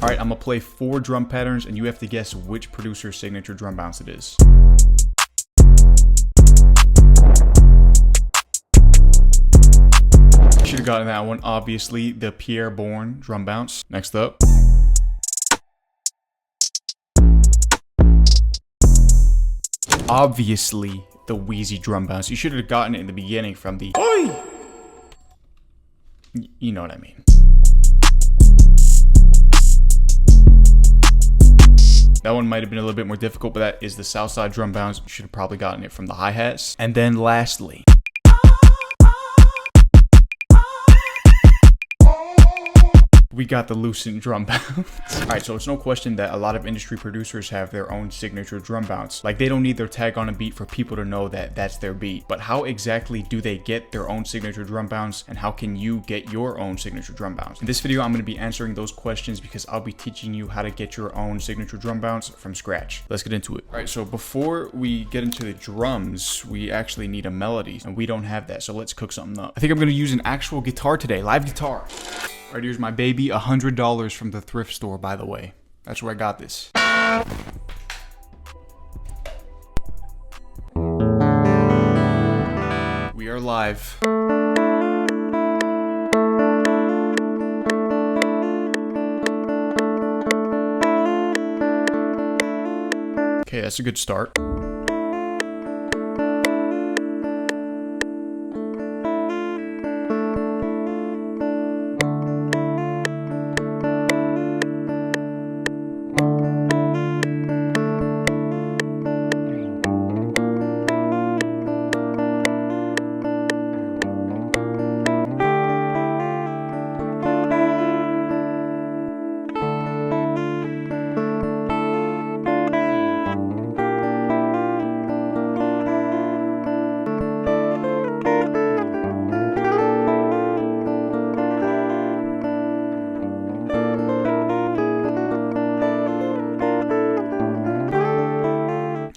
All right, I'm gonna play 4 drum patterns and you have to guess which producer's signature drum bounce it is. Should have gotten that one, obviously, the Pierre Bourne drum bounce. Next up. Obviously, the wheezy drum bounce. You should have gotten it in the beginning from the oi! You know what I mean. That one might have been a little bit more difficult, but that is the Southside drum bounce. You should have probably gotten it from the hi-hats. And then lastly, we got the loosened drum bounce. Alright, so it's no question that a lot of industry producers have their own signature drum bounce. Like, they don't need their tag on a beat for people to know that that's their beat. But how exactly do they get their own signature drum bounce, and how can you get your own signature drum bounce? In this video, I'm going to be answering those questions because I'll be teaching you how to get your own signature drum bounce from scratch. Let's get into it. Alright, so before we get into the drums, we actually need a melody, and we don't have that, so let's cook something up. I think I'm going to use an actual guitar today, live guitar. Alright, here's my baby, $100 from the thrift store, by the way. That's where I got this. We are live. Okay, that's a good start.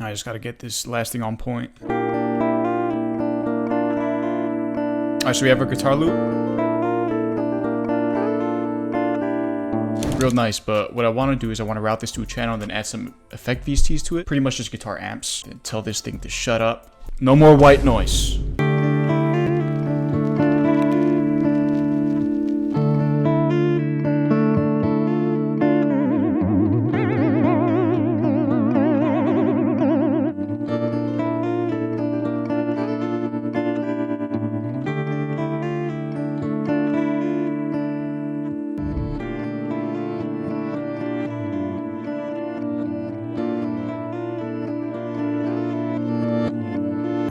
I just gotta get this last thing on point. Alright, so we have our guitar loop. Real nice, but what I want to do is I want to route this to a channel and then add some effect VSTs to it. Pretty much just guitar amps. And tell this thing to shut up. No more white noise.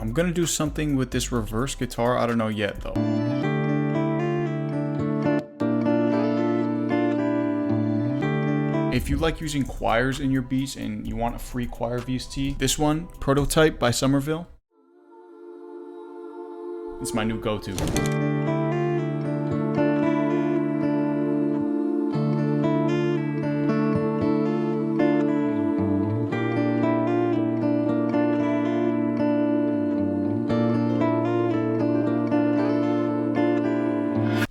I'm gonna do something with this reverse guitar. I don't know yet though. If you like using choirs in your beats and you want a free choir VST, this one, Prototype by Somerville, it's my new go-to.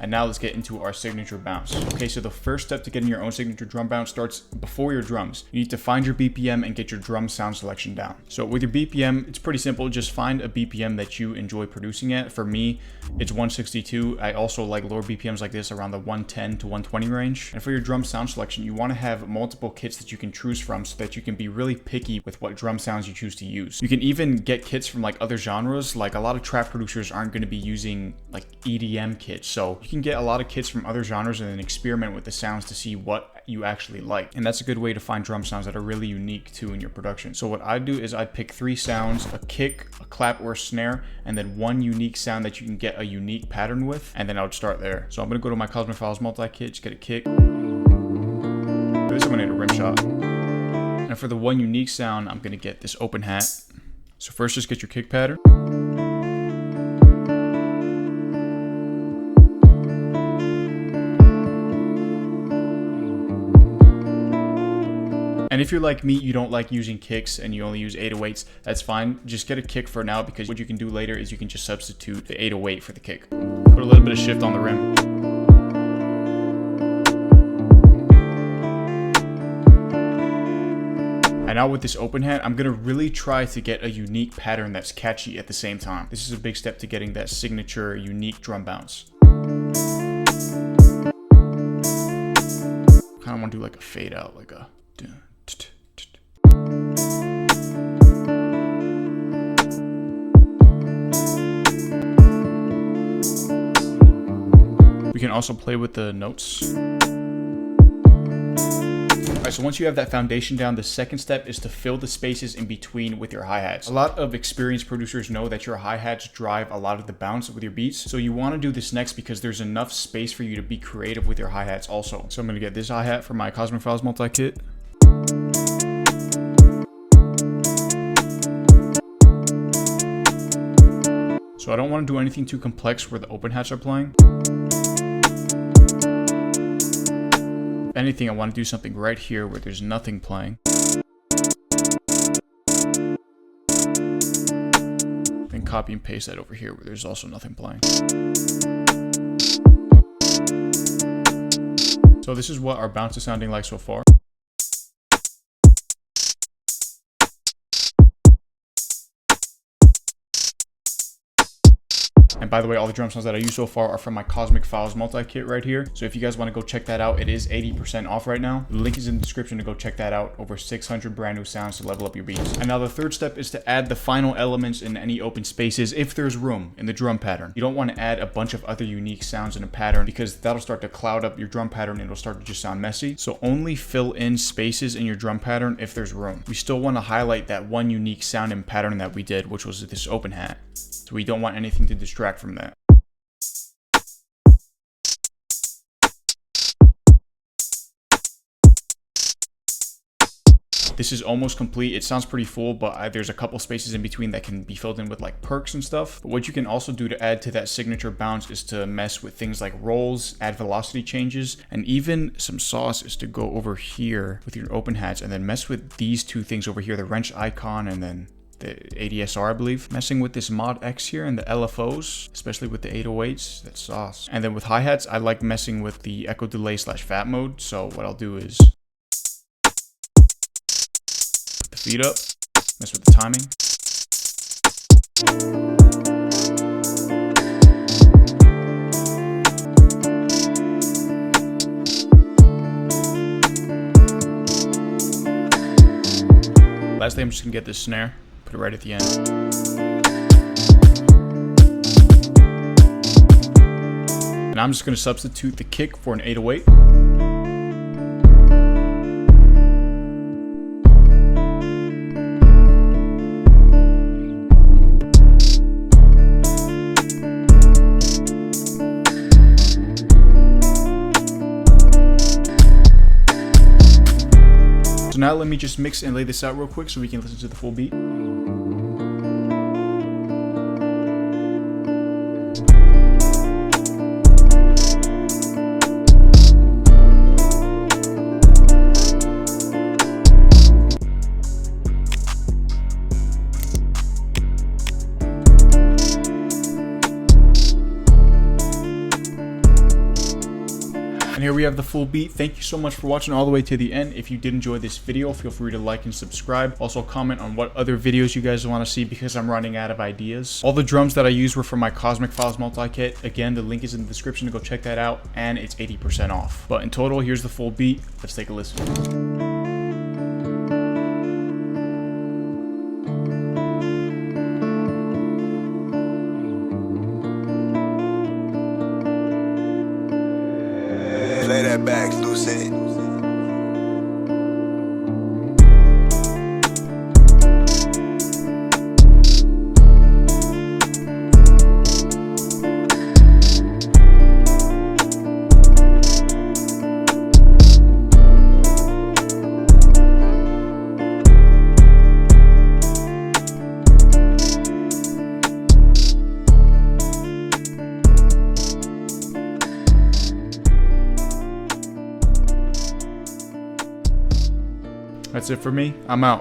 And now let's get into our signature bounce. Okay, so the first step to getting your own signature drum bounce starts before your drums. You need to find your BPM and get your drum sound selection down. So with your BPM, it's pretty simple. Just find a BPM that you enjoy producing at. For me, it's 162. I also like lower BPMs like this around the 110 to 120 range. And for your drum sound selection, you want to have multiple kits that you can choose from so that you can be really picky with what drum sounds you choose to use. You can even get kits from like other genres. Like a lot of trap producers aren't going to be using like EDM kits. So you can get a lot of kits from other genres and then experiment with the sounds to see what you actually like. And that's a good way to find drum sounds that are really unique too in your production. So what I do is I pick 3 sounds: a kick, a clap, or a snare, and then one unique sound that you can get a unique pattern with, and then I would start there. So I'm gonna go to my Cosmic Files multi-kit, just get a kick. For this, I'm gonna hit a rim shot. And for the one unique sound, I'm gonna get this open hat. So first, just get your kick pattern. And if you're like me, you don't like using kicks and you only use 808s, that's fine. Just get a kick for now, because what you can do later is you can just substitute the 808 for the kick. Put a little bit of shift on the rim. And now with this open hat, I'm gonna really try to get a unique pattern that's catchy at the same time. This is a big step to getting that signature unique drum bounce. Kinda wanna do like a fade out, like a... We can also play with the notes. Alright, so once you have that foundation down, the second step is to fill the spaces in between with your hi-hats. A lot of experienced producers know that your hi-hats drive a lot of the bounce with your beats. So you want to do this next because there's enough space for you to be creative with your hi-hats also. So I'm going to get this hi-hat from my Cosmic Files multi-kit. So I don't want to do anything too complex where the open hats are playing. If anything, I want to do something right here where there's nothing playing. Then copy and paste that over here where there's also nothing playing. So this is what our bounce is sounding like so far. And by the way, all the drum sounds that I use so far are from my Cosmic Files multi-kit right here. So if you guys want to go check that out, it is 80% off right now. The link is in the description to go check that out. Over 600 brand new sounds to level up your beats. And now the third step is to add the final elements in any open spaces if there's room in the drum pattern. You don't want to add a bunch of other unique sounds in a pattern because that'll start to cloud up your drum pattern and it'll start to just sound messy. So only fill in spaces in your drum pattern if there's room. We still want to highlight that one unique sound and pattern that we did, which was this open hat. So we don't want anything to distract from that. This is almost complete. It sounds pretty full, but there's a couple spaces in between that can be filled in with like perks and stuff. But what you can also do to add to that signature bounce is to mess with things like rolls, add velocity changes, and even some sauce is to go over here with your open hats and then mess with these two things over here, the wrench icon and then the ADSR, I believe. Messing with this mod X here and the LFOs, especially with the 808s, that's sauce. And then with hi-hats, I like messing with the echo delay / fat mode. So what I'll do is put the feet up, mess with the timing. Lastly, I'm just gonna get this snare. Put it right at the end. And I'm just going to substitute the kick for an 808. So now let me just mix and lay this out real quick so we can listen to the full beat. And here we have the full beat. Thank you so much for watching all the way to the end. If you did enjoy this video, feel free to like and subscribe. Also comment on what other videos you guys want to see because I'm running out of ideas. All the drums that I used were from my Cosmic Files multi-kit. Again, the link is in the description to go check that out, and it's 80% off. But in total, here's the full beat. Let's take a listen. Play that back, loose it. That's it for me. I'm out.